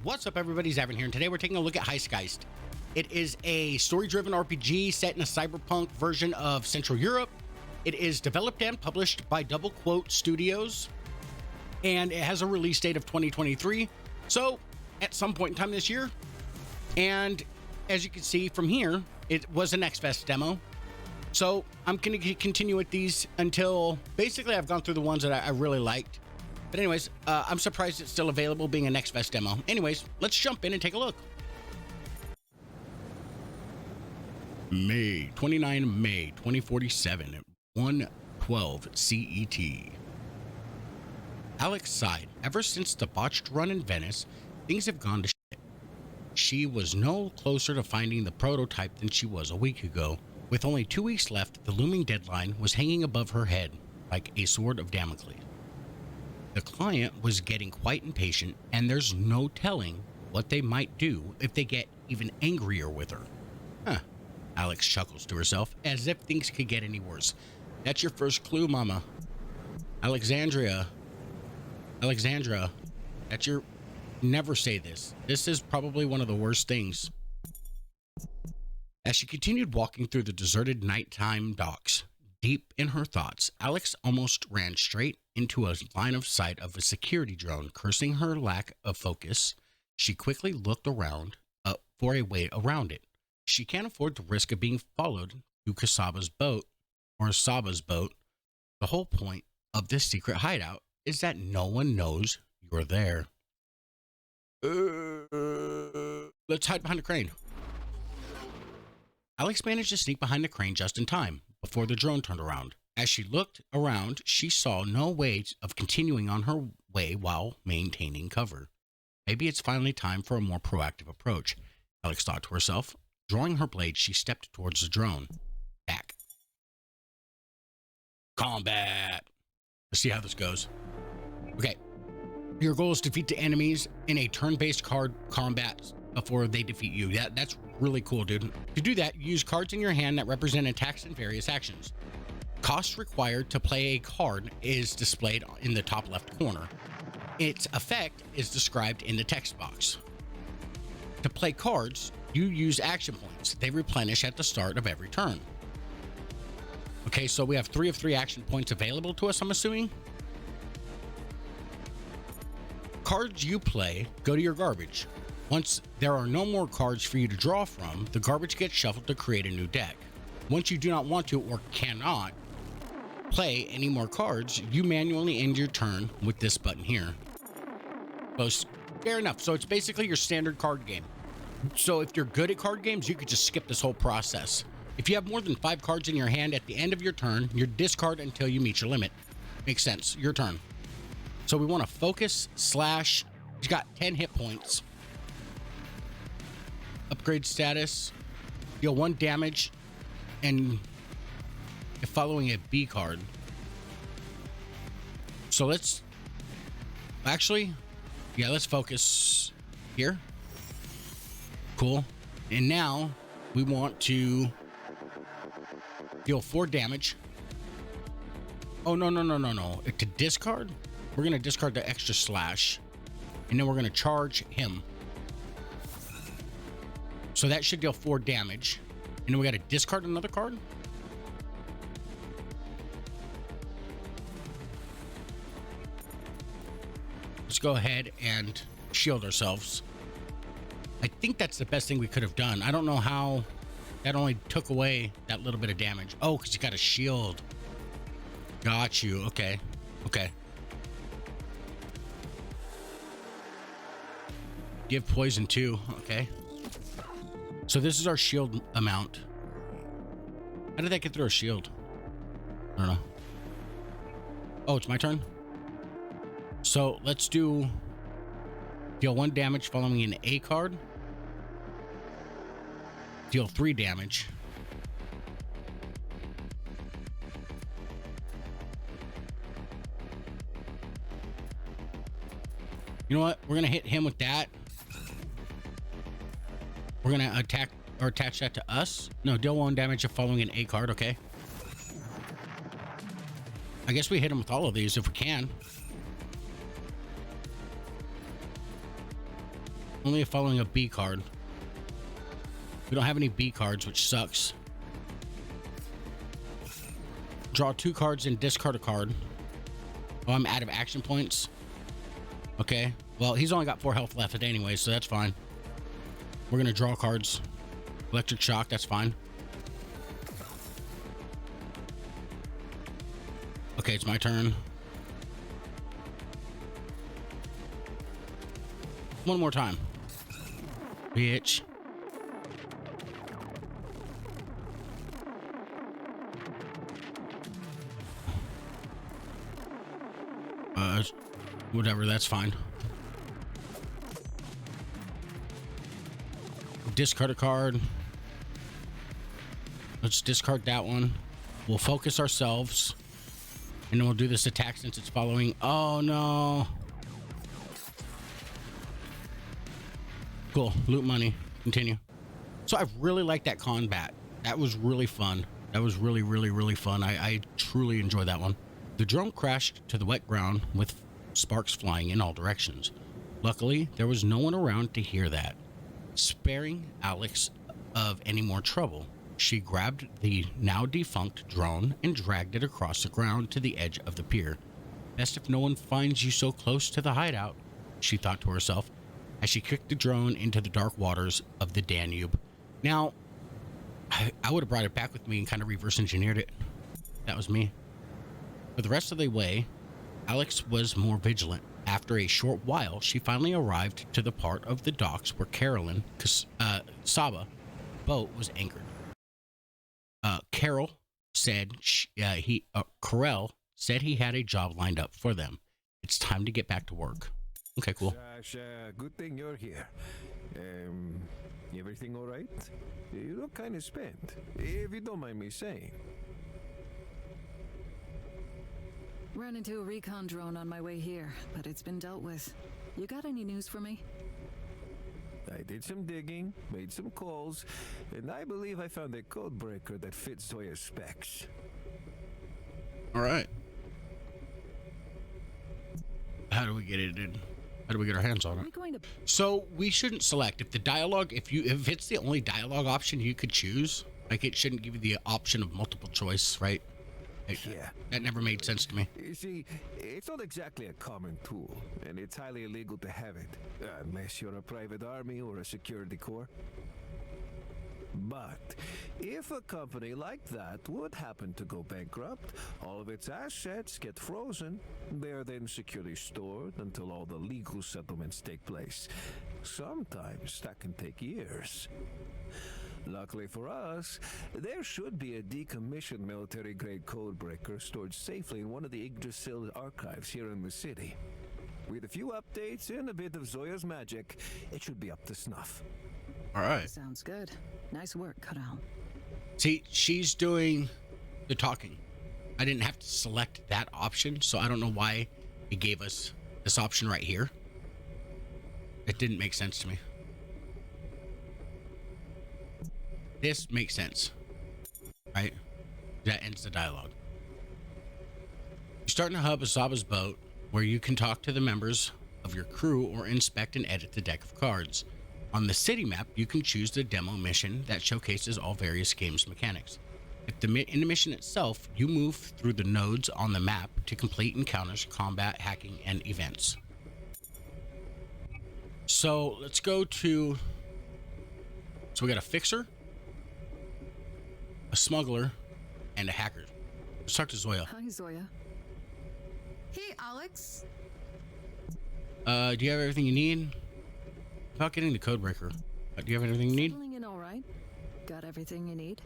What's up, everybody? Xavrun here, and today we're taking a look at Heist Geist. It is a story-driven RPG set in a cyberpunk version of Central Europe. It is developed and published by Doublequote Studios, and it has a release date of 2023, so at some point in time this year. And as you can see from here, it was an X-Fest demo, so I'm going to continue with these until basically I've gone through the ones that I really liked. But anyways, I'm surprised it's still available being an X-Fest demo. Anyways, let's jump in and take a look. May 2047 at 1:12 CET. Alex sighed. Ever since the botched run in Venice, things have gone to shit. She was no closer to finding the prototype than she was a week ago. With only 2 weeks left, the looming deadline was hanging above her head like a sword of Damocles. The client was getting quite impatient, and there's no telling what they might do if they get even angrier with her. Huh. Alex chuckles to herself, as if things could get any worse. That's your first clue, Mama. Alexandra, that's your... Never say this. This is probably one of the worst things. As she continued walking through the deserted nighttime docks, deep in her thoughts, Alex almost ran straight into a line of sight of a security drone. Cursing her lack of focus, she quickly looked around for a way around it. She can't afford the risk of being followed to Saba's boat. The whole point of this secret hideout is that no one knows you're there. Let's hide behind a crane. Alex managed to sneak behind the crane just in time before the drone turned around. As she looked around, she saw no way of continuing on her way while maintaining cover. Maybe it's finally time for a more proactive approach, Alex thought to herself. Drawing her blade, she stepped towards the drone. Back. Combat. Let's see how this goes. Okay. Your goal is to defeat the enemies in a turn-based card combat before they defeat you. That's really cool, dude. To do that, use cards in your hand that represent attacks and various actions. Cost required to play a card is displayed in the top left corner. Its effect is described in the text box. To play cards, you use action points. They replenish at the start of every turn. Okay, so we have 3 of 3 action points available to us, I'm assuming. Cards you play go to your garbage. Once there are no more cards for you to draw from, the garbage gets shuffled to create a new deck. Once you do not want to or cannot play any more cards, you manually end your turn with this button here. So fair enough. So it's basically your standard card game. So if you're good at card games, you could just skip this whole process. If you have more than 5 cards in your hand at the end of your turn, you discard until you meet your limit. Makes sense. Your turn. So we want to focus / he's got 10 hit points. Upgrade status. Deal 1 damage and if following a B card. So let's let's focus here. Cool. And now we want to deal 4 damage. Oh, no. To discard, we're going to discard the extra slash, and then we're going to charge him. So that should deal 4 damage. And then we got to discard another card. Let's go ahead and shield ourselves. I think that's the best thing we could have done. I don't know how that only took away that little bit of damage. Oh, because you got a shield. Got you. Okay. Give poison too. Okay. So this is our shield amount. How did that get through our shield? I don't know. Oh, it's my turn? So let's deal 1 damage following an A card. Deal 3 damage. You know what? We're going to hit him with that. We're going to attack or attach that to us. No, deal 1 damage following an A card. Okay. I guess we hit him with all of these if we can. Only following a B card. We don't have any B cards, which sucks. Draw 2 cards and discard a card. Oh, I'm out of action points. Okay. Well, he's only got 4 health left anyway, so that's fine. We're gonna draw cards. Electric shock, that's fine. Okay, it's my turn. One more time. Bitch. Whatever, that's fine. Discard a card. Let's discard that one. We'll focus ourselves. And then we'll do this attack since it's following. Oh no. Cool. Loot money. Continue. So I really like that combat. That was really fun. That was really, really, really fun. I truly enjoyed that one. The drone crashed to the wet ground with sparks flying in all directions. Luckily, there was no one around to hear that. Sparing Alex of any more trouble, she grabbed the now defunct drone and dragged it across the ground to the edge of the pier. Best if no one finds you so close to the hideout, she thought to herself as she kicked the drone into the dark waters of the Danube. Now, I would have brought it back with me and kind of reverse engineered it. That was me. For the rest of the way, Alex was more vigilant. After a short while, she finally arrived to the part of the docks where Carolyn Saba boat was anchored. Carol said Carell said he had a job lined up for them. It's time to get back to work. Okay, cool. Good thing you're here. Everything all right? You look kind of spent, if you don't mind me saying. Ran into a recon drone on my way here, but it's been dealt with. You got any news for me? I did some digging, made some calls, and I believe I found a code breaker that fits Zoya's specs. All right. How do we get it in? How do we get our hands on it? So we shouldn't select if the dialogue, if it's the only dialogue option you could choose, like it shouldn't give you the option of multiple choice, right? Yeah. That never made sense to me. You see, it's not exactly a common tool, and it's highly illegal to have it, unless you're a private army or a security corps. But if a company like that would happen to go bankrupt, all of its assets get frozen. They are then securely stored until all the legal settlements take place. Sometimes that can take years. Luckily for us, there should be a decommissioned military-grade codebreaker stored safely in one of the Yggdrasil archives here in the city. With a few updates and a bit of Zoya's magic, it should be up to snuff. All right. Sounds good. Nice work, Carell. See, she's doing the talking. I didn't have to select that option, so I don't know why it gave us this option right here. It didn't make sense to me. This makes sense, right? That ends the dialogue. You start in a hub of Saba's boat where you can talk to the members of your crew or inspect and edit the deck of cards. On the city map, you can choose the demo mission that showcases all various games mechanics. In the mission itself, you move through the nodes on the map to complete encounters, combat, hacking, and events. So let's go to... So we got a fixer, a smuggler, and a hacker. Let's talk to Zoya. Hi, Zoya. Hey, Alex. Do you have everything you need? About getting the codebreaker. Do you have everything you need? Settling in all right? Got everything you need?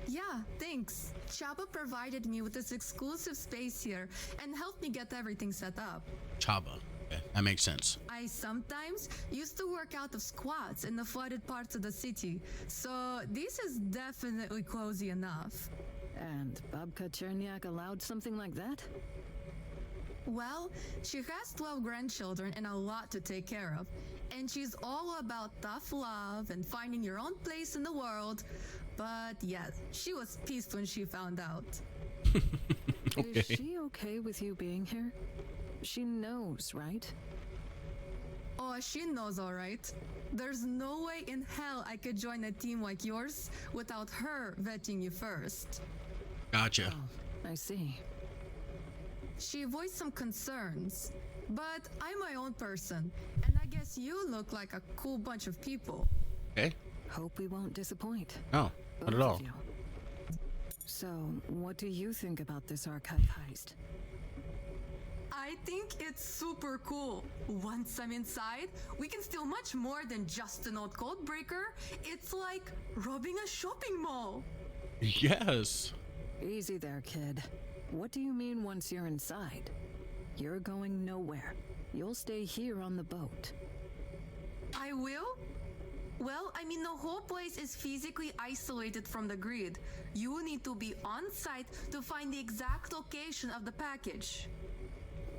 Yeah, thanks. Chaba provided me with this exclusive space here and helped me get everything set up. Chaba. Okay, that makes sense. I sometimes used to work out of squats in the flooded parts of the city, so this is definitely cozy enough. And Babka Cherniak allowed something like that? Well, she has 12 grandchildren and a lot to take care of, and she's all about tough love and finding your own place in the world. But yes, she was pissed when she found out. Okay. Is she okay with you being here? She knows, right? Oh she knows, alright. There's no way in hell I could join a team like yours without her vetting you first. Gotcha. Oh, I see. She voiced some concerns, but I'm my own person, and I guess you look like a cool bunch of people. Okay. Hope we won't disappoint. No, not Both at all. of you. So, what do you think about this archive heist? I think it's super cool. Once I'm inside, we can steal much more than just an old code breaker. It's like robbing a shopping mall. Yes. Easy there, kid. What do you mean once you're inside? You're going nowhere. You'll stay here on the boat. I will? Well, I mean, the whole place is physically isolated from the grid. You need to be on site to find the exact location of the package.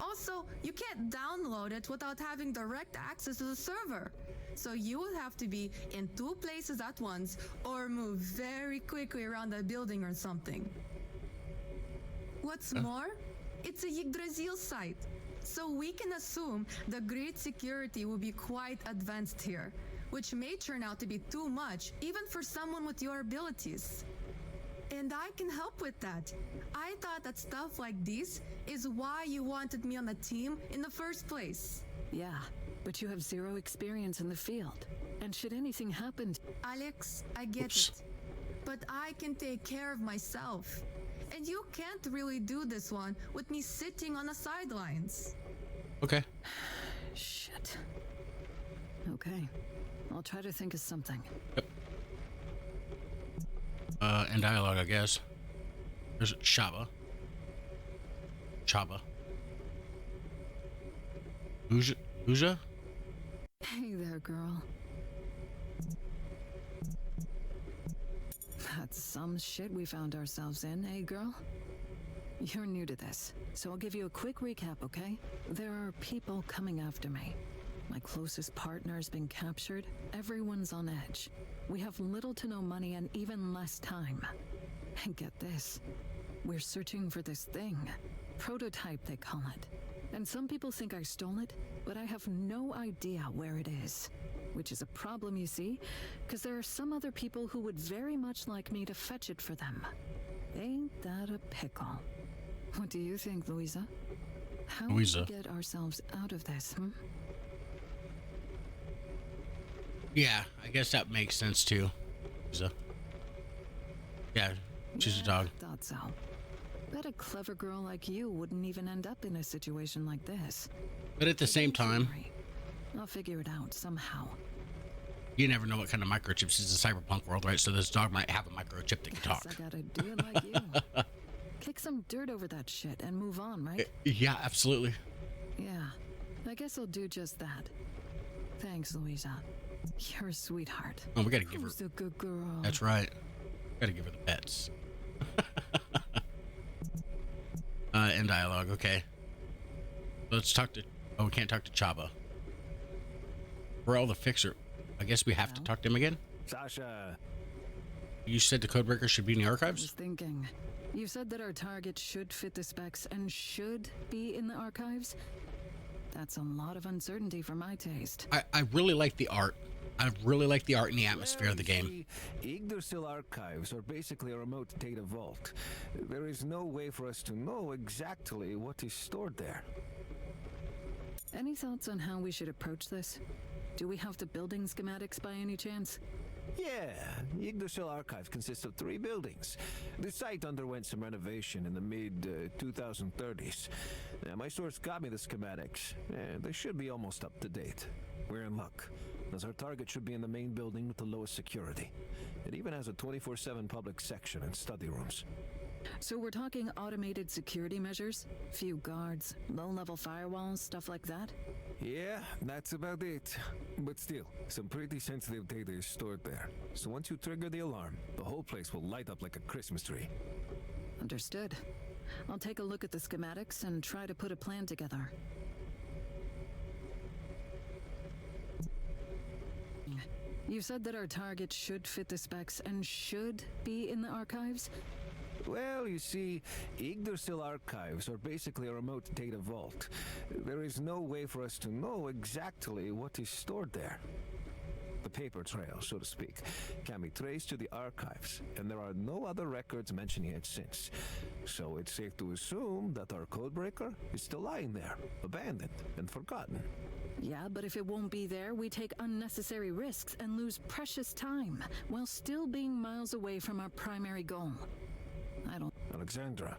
Also, you can't download it without having direct access to the server. So you will have to be in 2 places at once or move very quickly around a building or something. What's more, it's a Yggdrasil site, so we can assume the grid security will be quite advanced here, which may turn out to be too much even for someone with your abilities. And I can help with that. I thought that stuff like this is why you wanted me on the team in the first place. Yeah, but you have 0 experience in the field. And should anything happen... Alex, I get Oops. it. But I can take care of myself. And you can't really do this one with me sitting on the sidelines. Okay. Shit. Okay. I'll try to think of something. And dialogue, I guess. There's Chaba. Uja? Hey there, girl. That's some shit we found ourselves in, eh, girl? You're new to this, so I'll give you a quick recap, okay? There are people coming after me. My closest partner's been captured. Everyone's on edge. We have little to no money and even less time. And get this, we're searching for this thing. Prototype, they call it. And some people think I stole it, but I have no idea where it is. Which is a problem, you see, because there are some other people who would very much like me to fetch it for them. Ain't that a pickle? What do you think, Louisa? How do we get ourselves out of this, Yeah, I guess that makes sense too. Uja. Yeah, she's a dog. Thought so. Bet a clever girl like you wouldn't even end up in a situation like this. But at the same time, I'll figure it out somehow. you never know what kind of microchips is a cyberpunk world, right? So this dog might have a microchip that can talk. Guess I gotta do it like you. Kick some dirt over that shit and move on, right? Yeah, absolutely. Yeah, I guess I'll do just that. Thanks, Louisa. You're a sweetheart. Oh, we gotta give her. Who's a good girl? That's right. Gotta give her the pets. End dialogue. Okay. Let's talk to. Oh, we can't talk to Chaba. We're all the fixer. I guess we have to talk to him again. Sasha, You said the codebreaker should be in the I was archives. thinking. You said that our target should fit the specs and should be in the archives? That's a lot of uncertainty for my taste. I really like the art. I really like the art and the atmosphere of the game. Yggdrasil archives are basically a remote data vault. There is no way for us to know exactly what is stored there. Any thoughts on how we should approach this? Do we have the building schematics by any chance? Yeah, Yggdrasil Archive consists of 3 buildings. The site underwent some renovation in the mid-2030s. My source got me the schematics. They should be almost up to date. We're in luck, as our target should be in the main building with the lowest security. It even has a 24/7 public section and study rooms. So we're talking automated security measures? Few guards, low-level firewalls, stuff like that? Yeah, that's about it. But still, some pretty sensitive data is stored there. So once you trigger the alarm, the whole place will light up like a Christmas tree. Understood. I'll take a look at the schematics and try to put a plan together. You said that our target should fit the specs and should be in the archives? Well, you see, Yggdrasil archives are basically a remote data vault. There is no way for us to know exactly what is stored there. The paper trail, so to speak, can be traced to the archives, and there are no other records mentioning it since. So it's safe to assume that our codebreaker is still lying there, abandoned and forgotten. Yeah, but if it won't be there, we take unnecessary risks and lose precious time while still being miles away from our primary goal. I don't... Alexandra,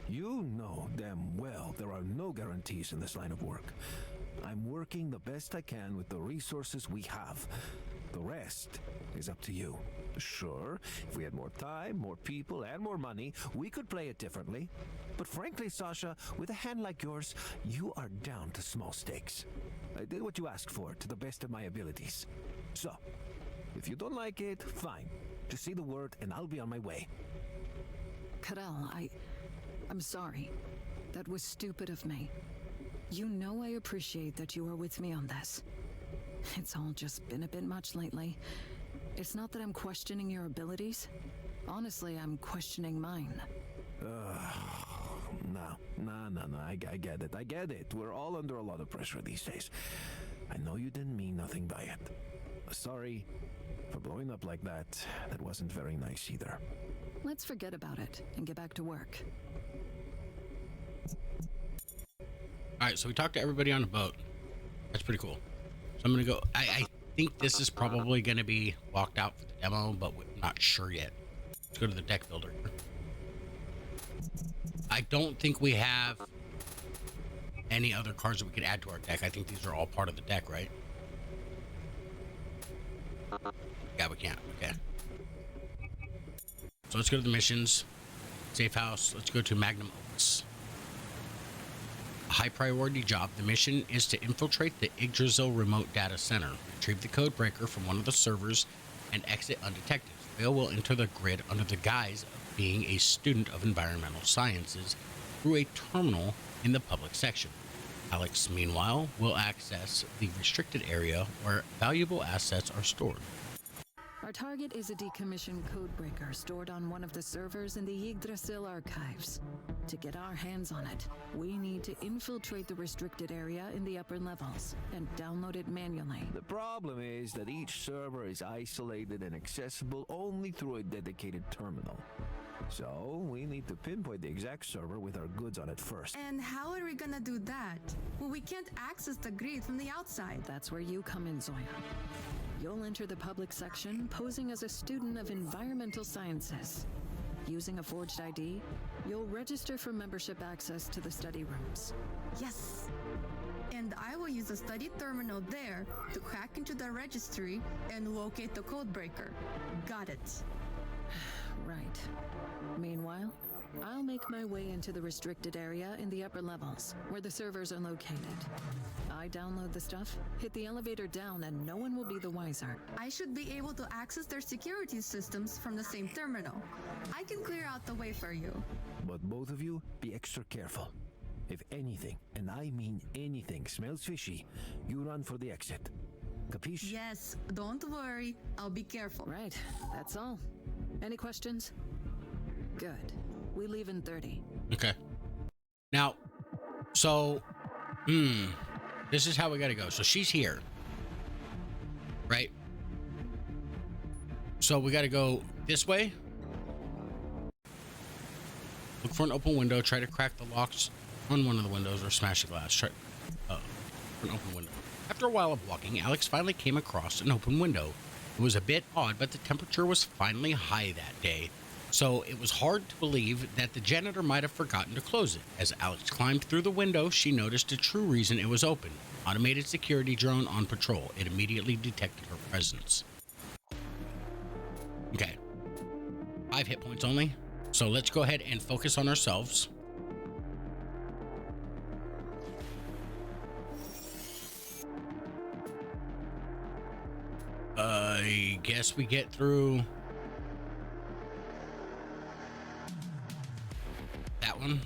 you know damn well there are no guarantees in this line of work. I'm working the best I can with the resources we have. The rest is up to you. Sure, if we had more time, more people, and more money, we could play it differently. But frankly, Sasha, with a hand like yours, you are down to small stakes. I did what you asked for to the best of my abilities. So, if you don't like it, fine. Just say the word and I'll be on my way. Karel, I'm sorry. That was stupid of me. You know I appreciate that you are with me on this. It's all just been a bit much lately. It's not that I'm questioning your abilities. Honestly, I'm questioning mine. No, I get it. We're all under a lot of pressure these days. I know you didn't mean nothing by it. Sorry for blowing up like that. That wasn't very nice either. Let's forget about it and get back to work. All right, so we talked to everybody on the boat. That's pretty cool. So I'm gonna go. I think this is probably gonna be locked out for the demo, but we're not sure yet. Let's go to the deck builder. I don't think we have any other cards that we could add to our deck. I think these are all part of the deck, right? Yeah, we can't. Okay. So let's go to the missions. Safe house. Let's go to Magnum Opus. A high priority job. The mission is to infiltrate the Yggdrasil remote data center, retrieve the code breaker from one of the servers, and exit undetected. Vale will enter the grid under the guise of being a student of environmental sciences through a terminal in the public section. Alex, meanwhile, will access the restricted area where valuable assets are stored. Our target is a decommissioned codebreaker stored on one of the servers in the Yggdrasil archives. To get our hands on it, we need to infiltrate the restricted area in the upper levels and download it manually. The problem is that each server is isolated and accessible only through a dedicated terminal. So, we need to pinpoint the exact server with our goods on it first. And how are we gonna do that? Well, we can't access the grid from the outside. That's where you come in, Zoya. You'll enter the public section posing as a student of environmental sciences. Using a forged ID, you'll register for membership access to the study rooms. Yes. And I will use a study terminal there to hack into the registry and locate the codebreaker. Got it. Right. Meanwhile, I'll make my way into the restricted area in the upper levels, where the servers are located. I download the stuff, hit the elevator down, and no one will be the wiser. I should be able to access their security systems from the same terminal. I can clear out the way for you. But both of you, be extra careful. If anything, and I mean anything, smells fishy, you run for the exit. Capiche? Yes, don't worry. I'll be careful. Right, that's all. Any questions? Good. We leave in 30. Okay. Now, so, this is how we gotta go. So she's here, right? So we gotta go this way. Look for an open window. Try to crack the locks on one of the windows or smash the glass. Try for an open window. After a while of walking, Alex finally came across an open window. It was a bit odd, but the temperature was finally high that day, so it was hard to believe that the janitor might have forgotten to close it. As Alex climbed through the window, she noticed the true reason it was open. Automated security drone on patrol. It immediately detected her presence. Okay. 5 hit points only. So let's go ahead and focus on ourselves. I guess we get through that one.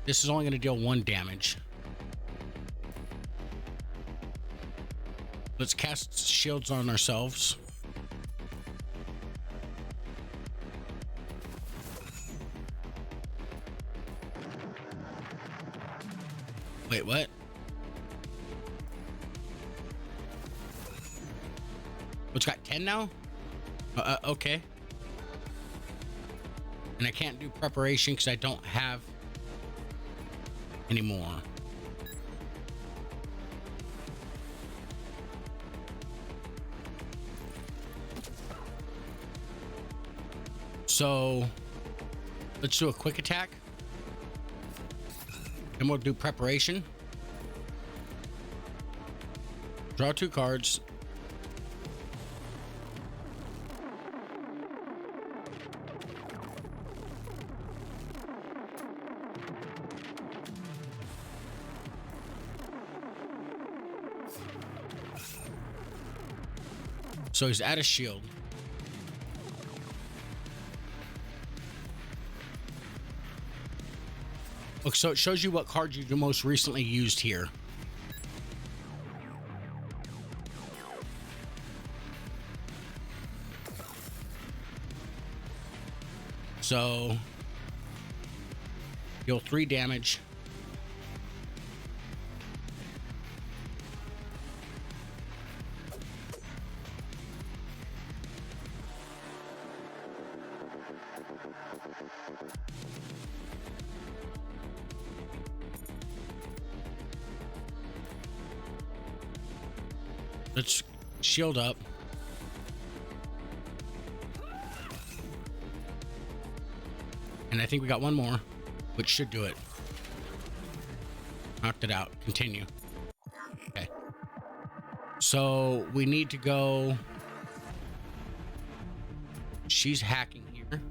This is only going to deal 1 damage. Let's cast shields on ourselves. Wait, what? It's got 10 now? Okay. And I can't do preparation because I don't have any more. So let's do a quick attack. Then we'll do preparation. Draw 2 cards. So he's at a shield. Look, so it shows you what card you most recently used here. So deal 3 damage. Let's shield up. And I think we got one more, which should do it. Knocked it out. Continue. Okay. So we need to go. She's hacking here.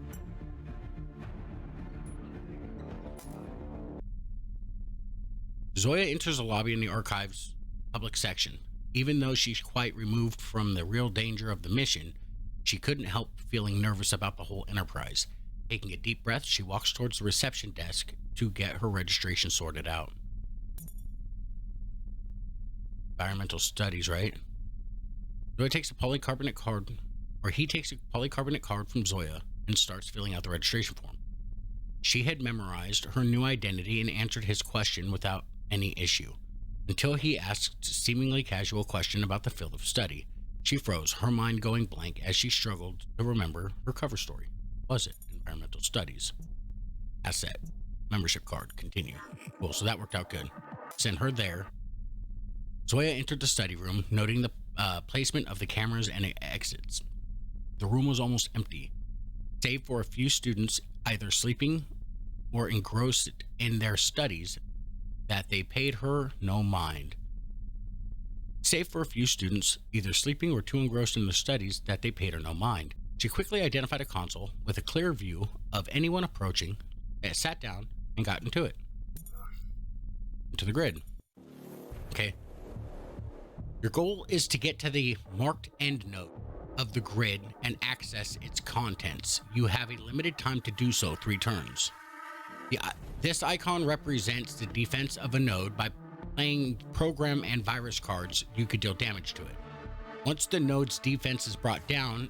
Zoya enters the lobby in the archives public section. Even though she's quite removed from the real danger of the mission, she couldn't help feeling nervous about the whole enterprise. Taking a deep breath, she walks towards the reception desk to get her registration sorted out. Environmental studies, right? Zoya takes a polycarbonate card, or he takes a polycarbonate card from Zoya and starts filling out the registration form. She had memorized her new identity and answered his question without any issue. Until he asked a seemingly casual question about the field of study. She froze, her mind going blank as she struggled to remember her cover story. Was it environmental studies? Asset. Membership card. Continue. Cool, so that worked out good. Send her there. Zoya entered the study room, noting the placement of the cameras and exits. The room was almost empty, save for a few students either sleeping or engrossed in their studies that they paid her no mind. Save for a few students either sleeping or too engrossed in their studies that they paid her no mind. She quickly identified a console with a clear view of anyone approaching, sat down, and got into it. Into the grid. Okay. Your goal is to get to the marked end node of the grid and access its contents. You have a limited time to do so, 3 turns. This icon represents the defense of a node. By playing program and virus cards, you could deal damage to it. Once the node's defense is brought down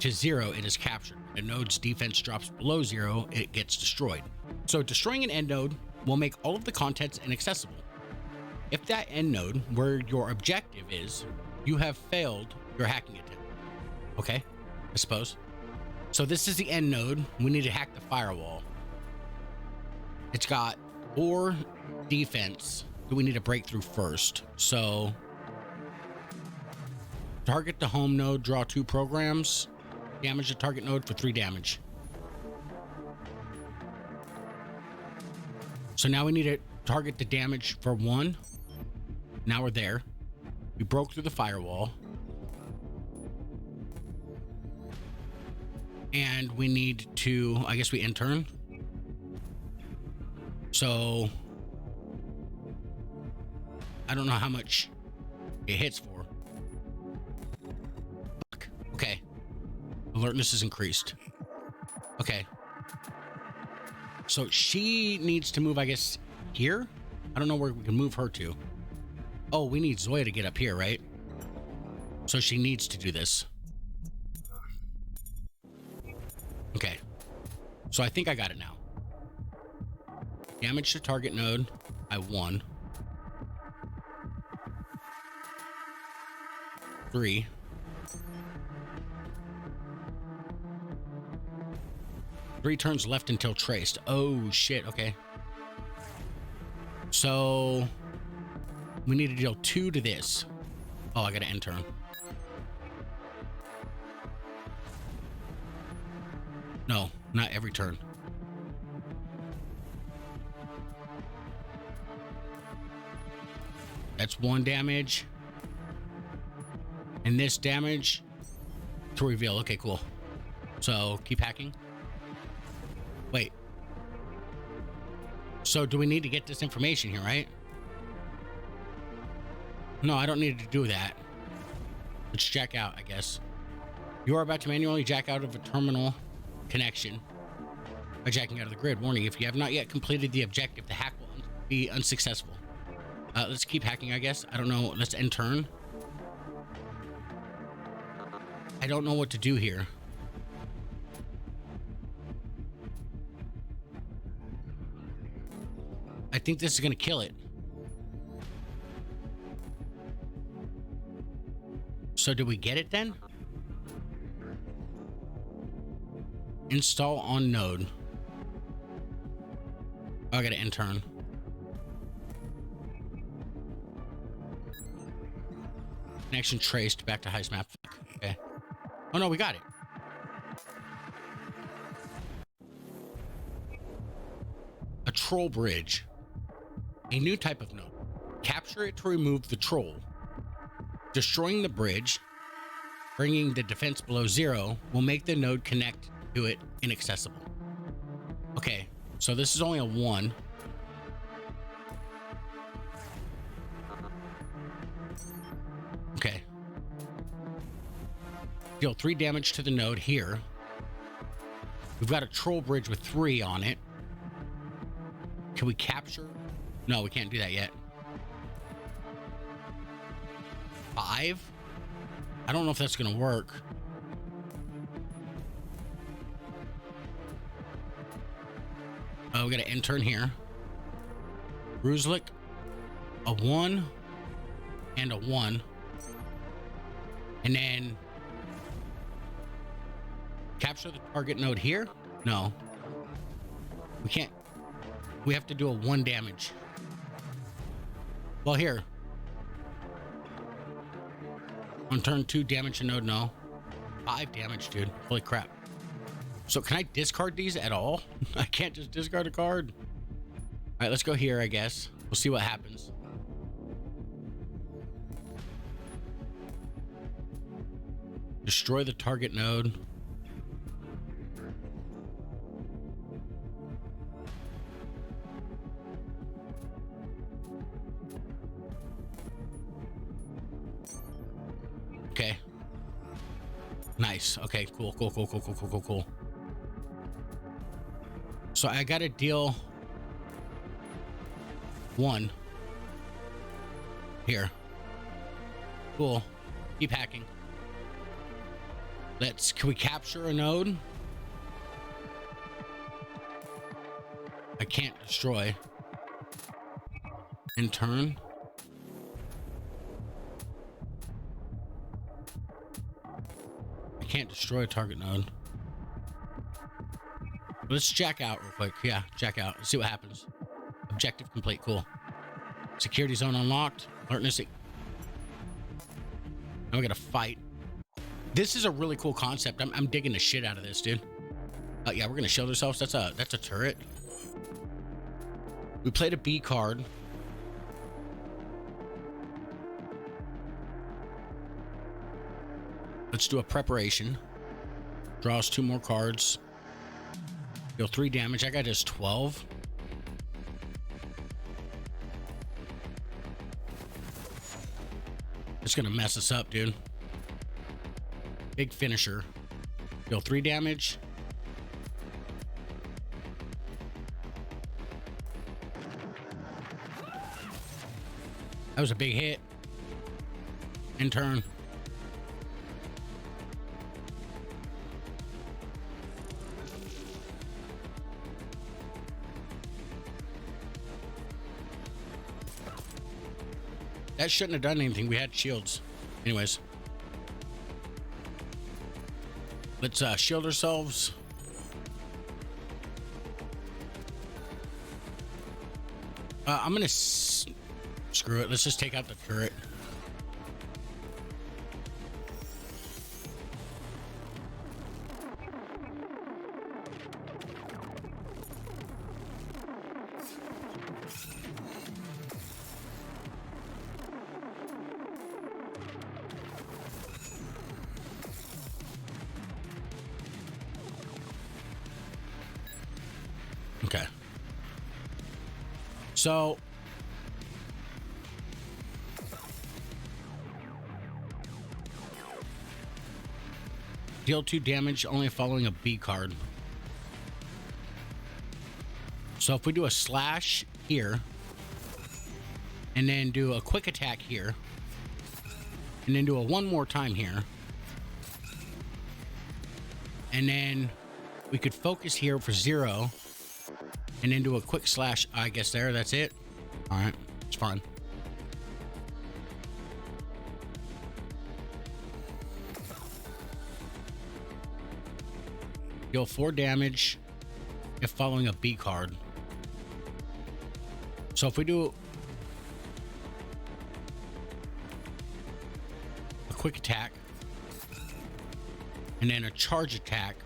to 0, it is captured. The node's defense drops below 0, it gets destroyed. So destroying an end node will make all of the contents inaccessible. If that end node, where your objective is, you have failed your hacking attempt. Okay, I suppose. So this is the end node. We need to hack the firewall. It's got 4 defense that we need to break through first. So target the home node, draw 2 programs, damage the target node for 3 damage. So now we need to target the damage for 1. Now we're there. We broke through the firewall. And we need to, I guess we end turn. So I don't know how much it hits for. Fuck. Okay. Alertness is increased. Okay. So she needs to move, I guess, here? I don't know where we can move her to. Oh, we need Zoya to get up here, right? So she needs to do this. Okay. So I think I got it now. Damage to target node by 1. 3. Three turns left until traced. Oh shit, okay. So we need to deal 2 to this. Oh, I gotta end turn. No, not every turn. That's 1 damage. And this damage to reveal. Okay, cool. So keep hacking. Wait. So do we need to get this information here, right? No, I don't need to do that. Let's jack out, I guess. You are about to manually jack out of a terminal connection by jacking out of the grid. Warning, if you have not yet completed the objective, the hack will be unsuccessful. Let's keep hacking, I guess. I don't know. Let's end turn. I don't know what to do here. I think this is going to kill it. So do we get it then? Install on node. Oh, I got to end turn. Connection traced back to heist map. Okay. Oh no, we got it. A troll bridge. A new type of node. Capture it to remove the troll. Destroying the bridge, bringing the defense below 0, will make the node connect to it inaccessible. Okay, so this is only a 1. Okay. Deal 3 damage to the node here. We've got a troll bridge with 3 on it. Can we capture? No, we can't do that yet. 5? I don't know if that's gonna work. Oh, we got an intern here. Firstlook, a 1 and a 1. And then capture the target node here? No. We can't. We have to do a 1 damage. Well, here. On turn 2, damage a node, no. 5 damage, dude. Holy crap. So can I discard these at all? I can't just discard a card. All right, let's go here, I guess. We'll see what happens. Destroy the target node. Okay. Nice. Okay, cool. Cool. So I gotta deal 1 here. Cool. Keep hacking. Can we capture a node? I can't destroy. In turn. I can't destroy a target node. Let's jack out real quick. Yeah, jack out. Let's see what happens. Objective complete. Cool. Security zone unlocked. Alertness. Now we gotta fight. This is a really cool concept. I'm digging the shit out of this, dude. Yeah, we're gonna shield ourselves. That's a turret. We played a B card. Let's do a preparation. Draw us 2 more cards. Deal 3 damage. I got just 12. It's gonna mess us up, dude. Big finisher. Deal 3 damage. That was a big hit. In turn. That shouldn't have done anything. We had shields. Anyways. Let's shield ourselves. I'm gonna screw it. Let's just take out the turret. Okay. So deal 2 damage only following a B card. So if we do a slash here and then do a quick attack here and then do a 1 more time here, and then we could focus here for 0 and then do a quick slash, I guess there, that's it. All right, it's fine. Deal 4 damage if following a B card. So if we do a quick attack and then a charge attack,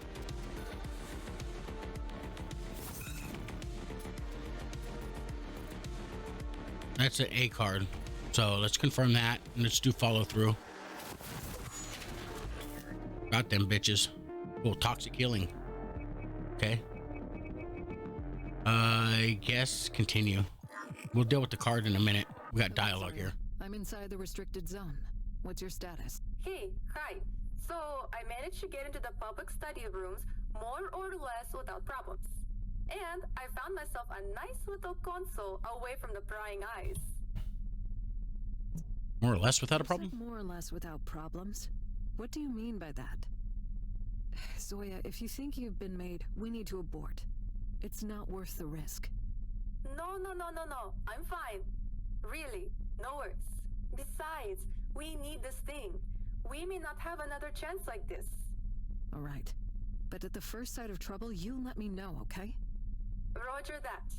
that's an A card. So let's confirm that and let's do follow through. Got them bitches. Cool, toxic healing. Okay. I guess continue. We'll deal with the card in a minute. We got dialogue here. I'm inside the restricted zone. What's your status? Hey, hi. So, I managed to get into the public study rooms more or less without problems. And I found myself a nice little console away from the prying eyes. More or less without a You problem? said more or less without problems? What do you mean by that? Zoya, if you think you've been made, we need to abort. It's not worth the risk. No. I'm fine. Really, no worries. Besides, we need this thing. We may not have another chance like this. All right. But at the first sight of trouble, you let me know, okay? Roger that.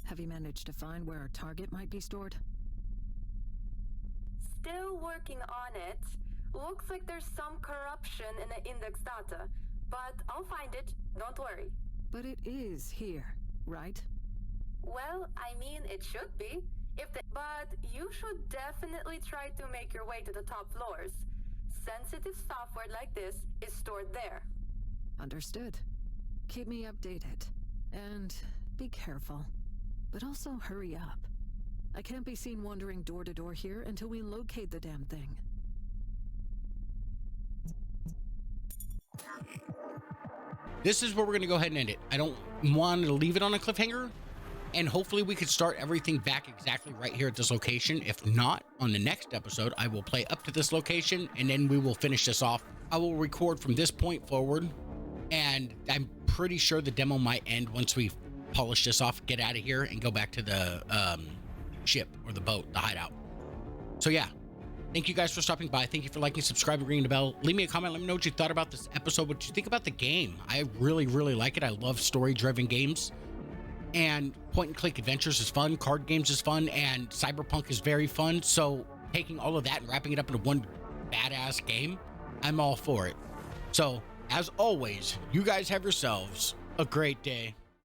Have you managed to find where our target might be stored? Still working on it. Looks like there's some corruption in the index data, but I'll find it, don't worry. But it is here, right? Well, I mean, it should be. But you should definitely try to make your way to the top floors. Sensitive software like this is stored there. Understood. Keep me updated. And be careful. But also hurry up. I can't be seen wandering door to door here until we locate the damn thing. This is where we're going to go ahead and end it. I don't want to leave it on a cliffhanger, and hopefully we could start everything back exactly right here at this location. If not, on the next episode, I will play up to this location, and then we will finish this off. I will record from this point forward, and I'm pretty sure the demo might end once we polish this off, get out of here, and go back to the ship or the boat, the hideout. So yeah. Thank you guys for stopping by. Thank you for liking, subscribing, ringing the bell. Leave me a comment. Let me know what you thought about this episode, what you think about the game. I really, really like it. I love story-driven games. And point-and-click adventures is fun. Card games is fun. And Cyberpunk is very fun. So taking all of that and wrapping it up into one badass game, I'm all for it. So, as always, you guys have yourselves a great day.